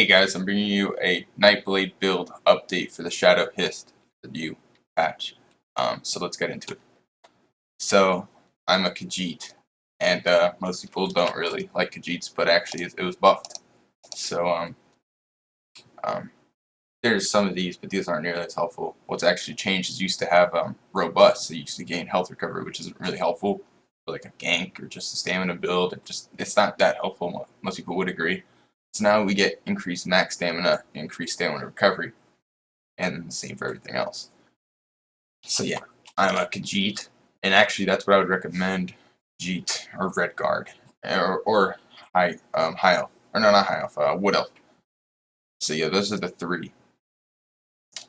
guys, I'm bringing you a Nightblade build update for the Shadow Hist, the new patch. So let's get into it. So I'm a Khajiit, and most people don't really like Khajiits, but actually it was buffed. So there's some of these, but these aren't nearly as helpful. What's actually changed is you used to have robust, so you used to gain health recovery, which isn't really helpful for like a gank or just a stamina build. It's not that helpful. Most people would agree. So now we get increased max stamina, increased stamina recovery, and the same for everything else. So yeah, I'm a Khajiit, and actually that's what I would recommend: Khajiit or Red Guard, or high elf, or no, not high elf, wood elf. So yeah, those are the three.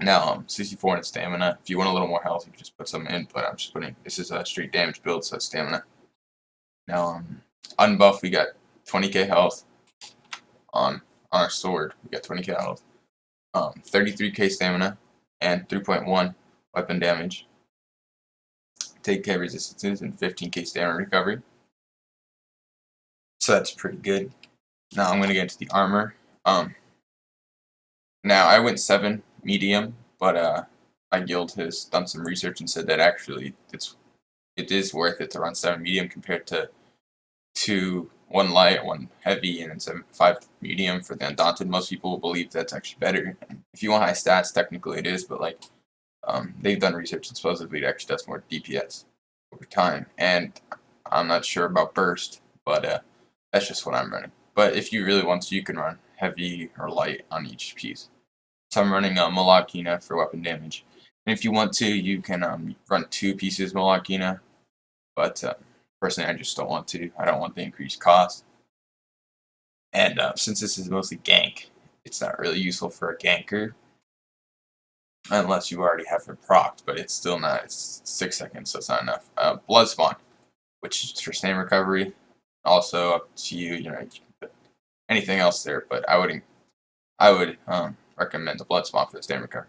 Now 64 in stamina. If you want a little more health, you can just put some in. But I'm just putting, this is a straight damage build, so stamina. Now unbuff, we got 20k health. On our sword, we got 20k health, 33k stamina, and 3.1 weapon damage. 10k resistances and 15k stamina recovery. So that's pretty good. Now I'm going to get into the armor. Now I went 7 medium, but my guild has done some research and said that actually it is worth it to run 7 medium compared to 1 light, 1 heavy, and then 5 medium for the Undaunted. Most people believe that's actually better. If you want high stats, technically it is, but like they've done research and supposedly it actually does more DPS over time. And I'm not sure about burst, but that's just what I'm running. But if you really want to, you can run heavy or light on each piece. So I'm running Malakina for weapon damage. And if you want to, you can run 2 pieces Malakina, but personally, I just don't want to. I don't want the increased cost. And since this is mostly gank, it's not really useful for a ganker. Unless you already have it procced, but it's still not. It's 6 seconds, so it's not enough. Blood Spawn, which is for stam recovery. Also up to you. You know, you can put anything else there, but I would recommend the Blood Spawn for the stam recovery.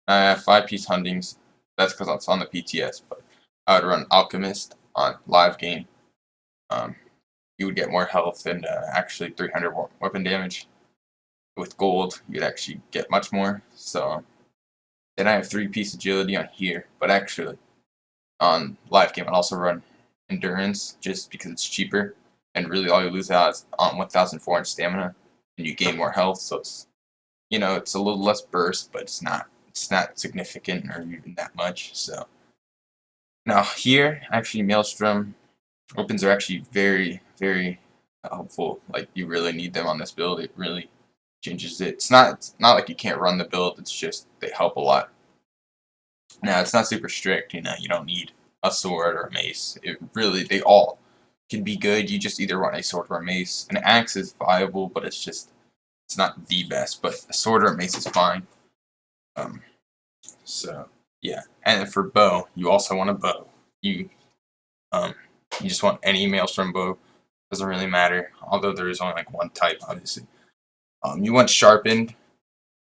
I have 5-piece Hundings. That's because it's on the PTS, but I would run Alchemist on live game. You would get more health and actually 300 weapon damage. With gold, you'd actually get much more. So then I have 3-piece agility on here, but actually on live game I'd also run endurance just because it's cheaper, and really all you lose out is on 1,400 stamina, and you gain more health. So it's, you know, it's a little less burst, but it's not significant or even that much. So now here, actually, Maelstrom weapons are actually very, very helpful. Like, you really need them on this build. It really changes it. It's not like you can't run the build. It's just they help a lot. Now, it's not super strict. You know, you don't need a sword or a mace. It really, they all can be good. You just either run a sword or a mace. An axe is viable, but it's not the best. But a sword or a mace is fine. So yeah, and then for bow, you also want a bow. You just want any Maelstrom bow. Doesn't really matter, although there is only like 1 type, obviously. You want sharpened.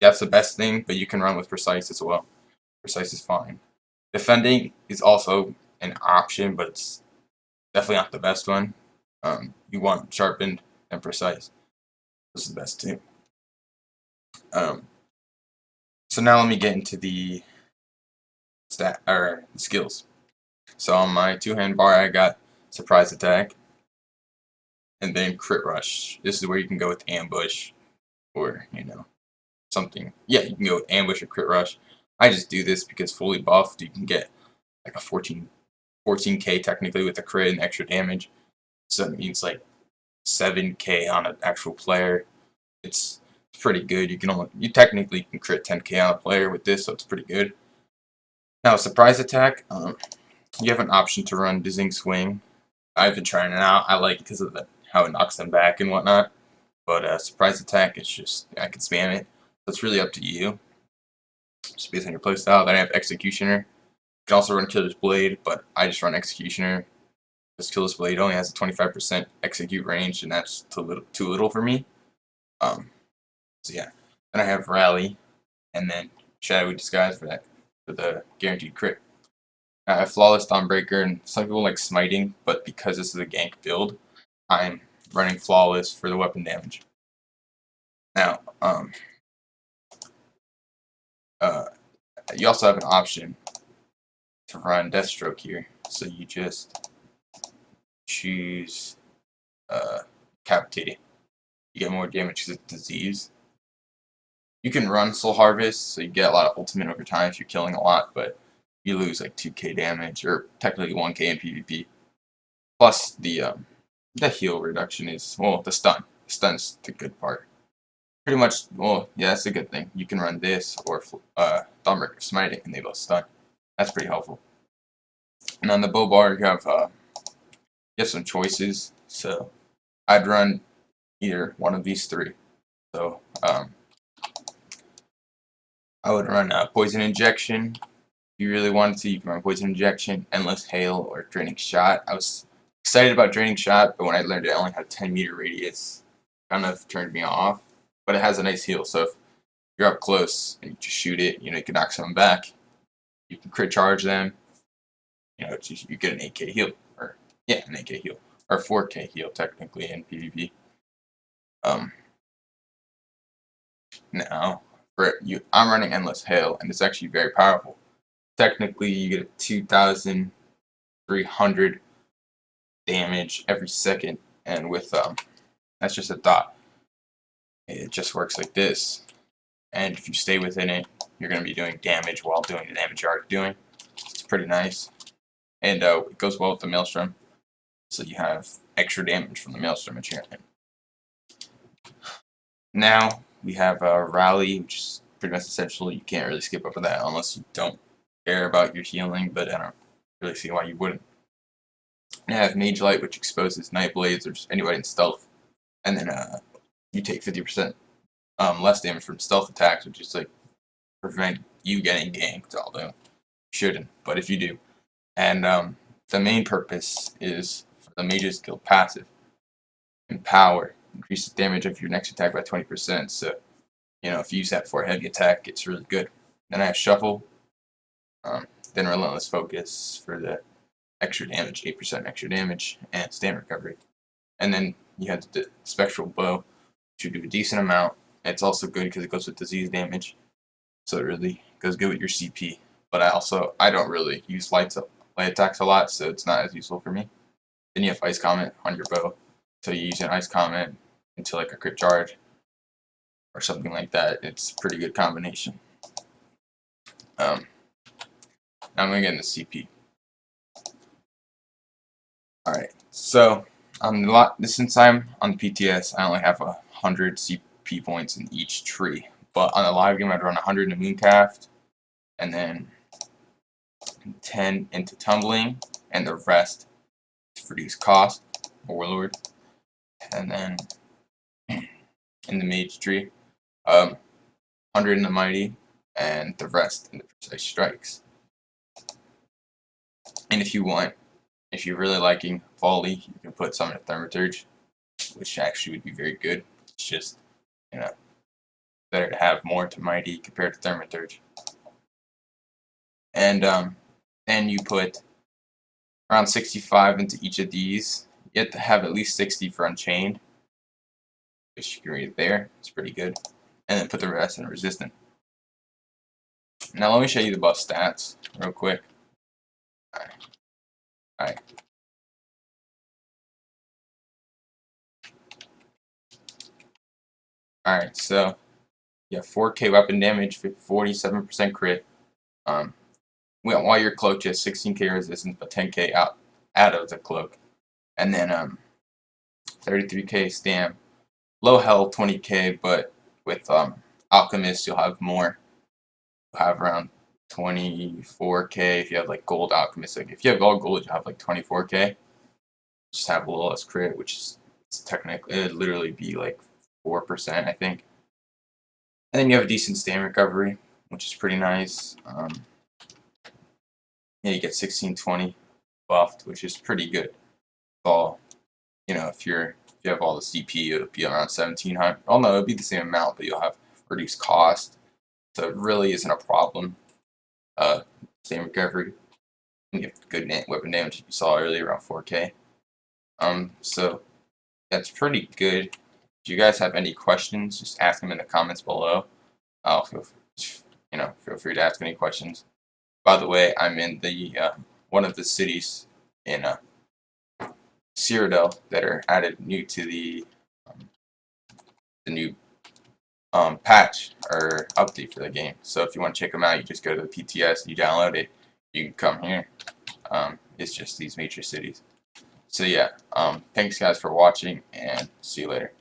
That's the best thing, but you can run with precise as well. Precise is fine. Defending is also an option, but it's definitely not the best one. You want sharpened and precise. This is the best too. So now let me get into the skills. So on my 2-hand bar, I got surprise attack, and then crit rush. This is where you can go with ambush, or something. Yeah, you can go with ambush or crit rush. I just do this because fully buffed, you can get like a 14k technically with a crit and extra damage. So it means like 7k on an actual player. It's pretty good. You technically can crit 10k on a player with this, so it's pretty good. Now surprise attack, you have an option to run dizzying swing. I've been trying it out. I like it because of how it knocks them back and whatnot. But surprise attack, it's just, I can spam it. So it's really up to you, just based on your playstyle. Then I have executioner. You can also run killer's blade, but I just run executioner because killer's blade only has a 25% execute range, and that's too little for me. So yeah. Then I have rally, and then shadowy disguise for the guaranteed crit. I have flawless Dawnbreaker, and some people like smiting, but because this is a gank build, I'm running flawless for the weapon damage. Now, Um, you also have an option to run Deathstroke here. So you just choose Capitated. You get more damage because it's disease. You can run Soul Harvest, so you get a lot of ultimate over time if you're killing a lot, but you lose like 2k damage, or technically 1k in PvP. Plus the heal reduction is, well, the stun. The stun's the good part. Pretty much, well, yeah, that's a good thing. You can run this or Dawnbreaker Smiting, and they both stun. That's pretty helpful. And on the bow bar, you have some choices. So I'd run either one of these three. So I would run Poison Injection. If you really wanted to, you can run Poison Injection, Endless Hail, or Draining Shot. I was excited about Draining Shot, but when I learned it only had 10-meter radius, kind of turned me off. But it has a nice heal, so if you're up close and you just shoot it, you can knock someone back. You can crit charge them. You get an 8k heal, or yeah, an 8k heal, or 4k heal technically in PvP. Now I'm running Endless Hail, and it's actually very powerful. Technically, you get 2,300 damage every second, and with that's just a dot. It just works like this, and if you stay within it, you're going to be doing damage while doing the damage you are doing. It's pretty nice, and it goes well with the Maelstrom, so you have extra damage from the Maelstrom enchantment. Now we have Rally, which is pretty much essential. You can't really skip over that unless you don't care about your healing, but I don't really see why you wouldn't. And I have Mage Light, which exposes Nightblades or just anybody in stealth, and then you take 50% less damage from stealth attacks, which is like prevent you getting ganked. Although you shouldn't, but if you do, and the main purpose is for the Mage's Guild passive. Empower increases damage of your next attack by 20%. So if you use that for a heavy attack, it's really good. Then I have Shuffle, then Relentless Focus for the extra damage, 8% extra damage, and stamina recovery. And then you have the Spectral Bow, which you do a decent amount. It's also good because it goes with disease damage, so it really goes good with your CP. But I don't really use light attacks a lot, so it's not as useful for me. Then you have Ice Comment on your bow, so you use an Ice Comment into like a crit charge or something like that. It's a pretty good combination. Now I'm gonna get into CP. Alright, so since I'm on the PTS, I only have 100 CP points in each tree. But on the live game, I'd run 100 into Mooncraft, and then 10 into Tumbling, and the rest to reduce cost, Warlord, and then in the Mage tree, 100 in the Mighty, and the rest in the Precise Strikes. And if you're really liking Volley, you can put some in Thaumaturge, which actually would be very good. It's just, better to have more to Mighty compared to Thaumaturge. And then you put around 65 into each of these. You have to have at least 60 for Unchained, which you can read it there. It's pretty good. And then put the rest in Resistant. Now let me show you the buff stats real quick. Alright. Alright, so you have 4k weapon damage, 47% crit. While you're cloaked, you have 16k resistance, but 10k out of the cloak. And then 33k stam. Low health, 20k, but with Alchemist, you'll have more. You'll have around 24k if you have like gold Alchemist. Like if you have all gold, you'll have like 24k. Just have a little less crit, which is technically, it'd literally be like 4%, I think. And then you have a decent stamina recovery, which is pretty nice. Yeah, you get 1620 buffed, which is pretty good. All if you have all the CP, it'll be around 1700. Oh no, it'll be the same amount, but you'll have reduced cost, so it really isn't a problem. Stamina recovery, and you have good weapon damage you saw earlier, around 4k. So that's pretty good. if you guys have any questions, just ask them in the comments below. Feel free to ask any questions. By the way, I'm in the one of the cities in Cyrodiil that are added new to the new patch or update for the game. So if you want to check them out, you just go to the PTS, you download it, you can come here. It's just these major cities. So yeah, thanks guys for watching, and see you later.